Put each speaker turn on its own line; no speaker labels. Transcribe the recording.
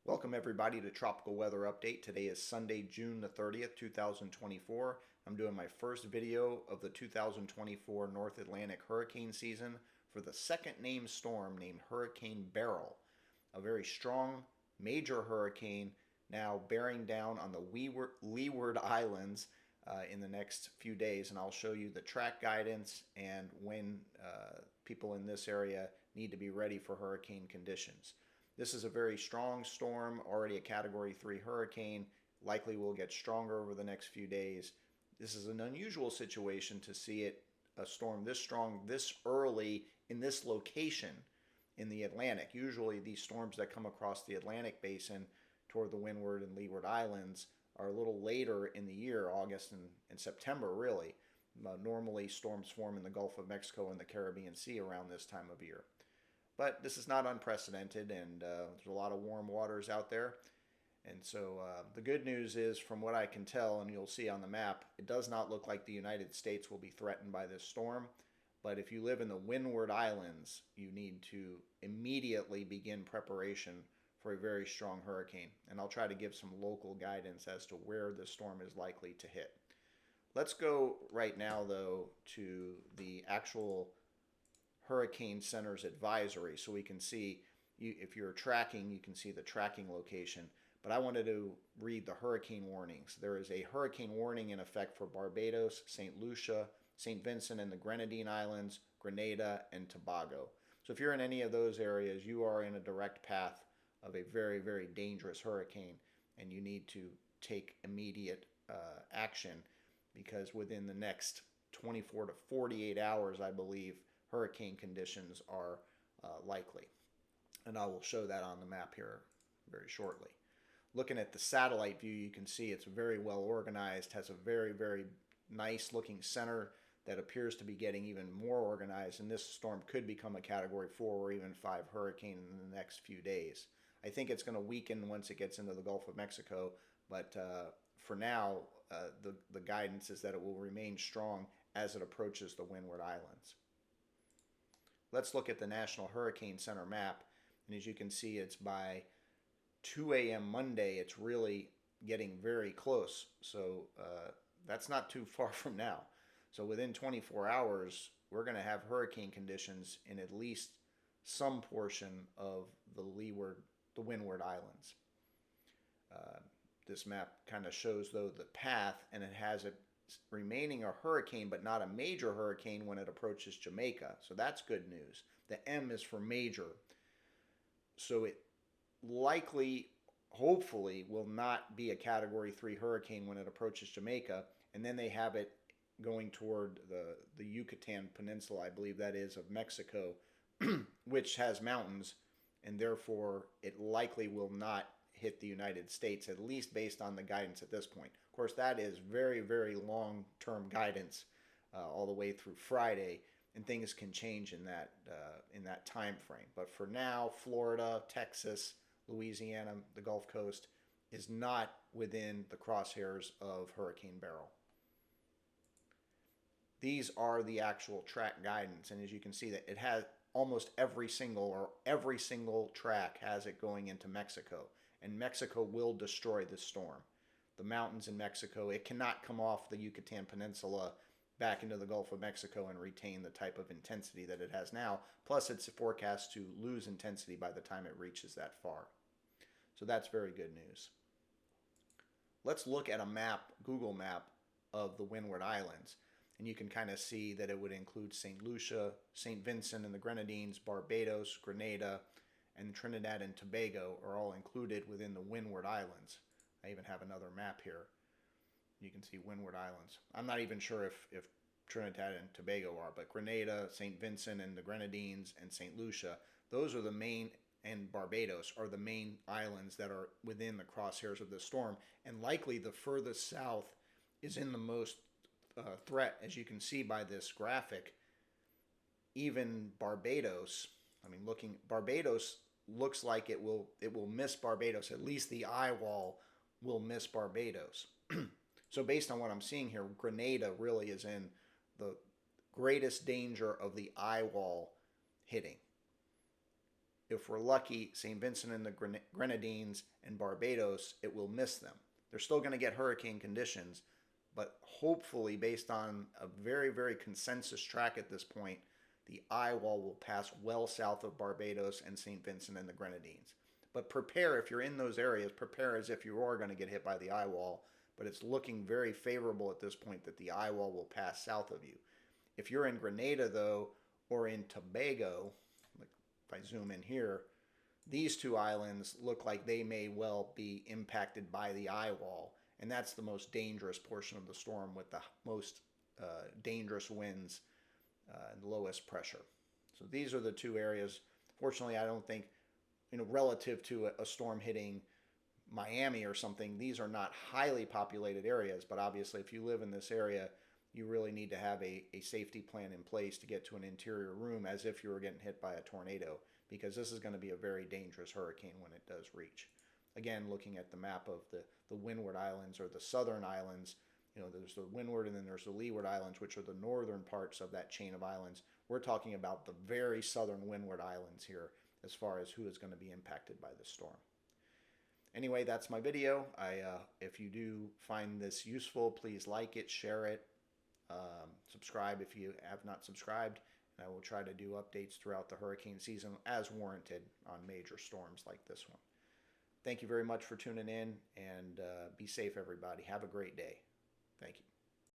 Welcome everybody to Tropical Weather Update. Today is Sunday, June the 30th, 2024. I'm doing my first video of the 2024 North Atlantic hurricane season for the second named storm named Hurricane Beryl, a very strong major hurricane now bearing down on the Leeward Islands in the next few days, and I'll show you the track guidance and when people in this area need to be ready for hurricane conditions. This is a very strong storm, already a Category 3 hurricane, likely will get stronger over the next few days. This is an unusual situation to see a storm this strong this early in this location in the Atlantic. Usually these storms that come across the Atlantic basin toward the Windward and Leeward Islands are a little later in the year, August and September really. Normally storms form in the Gulf of Mexico and the Caribbean Sea around this time of year. But this is not unprecedented, and there's a lot of warm waters out there. And so the good news is, from what I can tell, and you'll see on the map, it does not look like the United States will be threatened by this storm. But if you live in the Windward Islands, you need to immediately begin preparation for a very strong hurricane. And I'll try to give some local guidance as to where this storm is likely to hit. Let's go right now, though, to the actual Hurricane Center's advisory, so we can see, if you're tracking, you can see the tracking location. But I wanted to read the hurricane warnings. There is a hurricane warning in effect for Barbados, St. Lucia, St. Vincent and the Grenadine Islands, Grenada, and Tobago. So if you're in any of those areas, you are in a direct path of a very, very dangerous hurricane, and you need to take immediate action, because within the next 24 to 48 hours, I believe, hurricane conditions are likely. And I will show that on the map here very shortly. Looking at the satellite view, you can see it's very well organized, has a very, very nice looking center that appears to be getting even more organized, and this storm could become a Category 4 or even 5 hurricane in the next few days. I think it's going to weaken once it gets into the Gulf of Mexico, but for now, the guidance is that it will remain strong as it approaches the Windward Islands. Let's look at the National Hurricane Center map, and as you can see, it's by 2 a.m. Monday, it's really getting very close. So that's not too far from now. So within 24 hours, we're going to have hurricane conditions in at least some portion of the Windward Islands. This map kind of shows, though, the path, and it has it remaining a hurricane, but not a major hurricane when it approaches Jamaica. So that's good news. The M is for major. So it likely, hopefully, will not be a Category 3 hurricane when it approaches Jamaica. And then they have it going toward the Yucatan Peninsula, I believe that is, of Mexico, which has mountains, and therefore it likely will not hit the United States, at least based on the guidance at this point. Of course, that is very, very long-term guidance all the way through Friday, and things can change in that time frame. But for now, Florida, Texas, Louisiana, the Gulf Coast is not within the crosshairs of Hurricane Beryl. These are the actual track guidance, and as you can see, that it has almost every single track has it going into Mexico, and Mexico will destroy this storm. The mountains in Mexico, it cannot come off the Yucatan Peninsula back into the Gulf of Mexico and retain the type of intensity that it has now. Plus, it's forecast to lose intensity by the time it reaches that far. So that's very good news. Let's look at a map, Google map, of the Windward Islands. And you can kind of see that it would include St. Lucia, St. Vincent and the Grenadines, Barbados, Grenada, and Trinidad and Tobago are all included within the Windward Islands. I even have another map here. You can see Windward Islands. I'm not even sure if Trinidad and Tobago are, but Grenada, St. Vincent and the Grenadines, and St. Lucia, those are the main, and Barbados are the main islands that are within the crosshairs of this storm. And likely the furthest south is in the most threat, as you can see by this graphic. Even Barbados, Barbados looks like it will miss Barbados. At least the eye wall will miss Barbados. So based on what I'm seeing here, Grenada really is in the greatest danger of the eye wall hitting. If we're lucky, St. Vincent and the Grenadines and Barbados, it will miss them. They're still going to get hurricane conditions, but hopefully, based on a very, very consensus track at this point, the eye wall will pass well south of Barbados and St. Vincent and the Grenadines. But prepare, if you're in those areas, prepare as if you are going to get hit by the eye wall, but it's looking very favorable at this point that the eye wall will pass south of you. If you're in Grenada, though, or in Tobago, like if I zoom in here, these two islands look like they may well be impacted by the eye wall, and that's the most dangerous portion of the storm with the most dangerous winds and lowest pressure. So these are the two areas. Fortunately, I don't think, relative to a storm hitting Miami or something, these are not highly populated areas, but obviously if you live in this area, you really need to have a safety plan in place to get to an interior room as if you were getting hit by a tornado, because this is going to be a very dangerous hurricane when it does reach. Again, looking at the map of the Windward Islands or the southern islands, there's the Windward and then there's the Leeward Islands, which are the northern parts of that chain of islands. We're talking about the very southern Windward Islands here as far as who is going to be impacted by this storm. Anyway, that's my video. If you do find this useful, please like it, share it, subscribe if you have not subscribed, and I will try to do updates throughout the hurricane season as warranted on major storms like this one. Thank you very much for tuning in, and be safe, everybody. Have a great day. Thank you.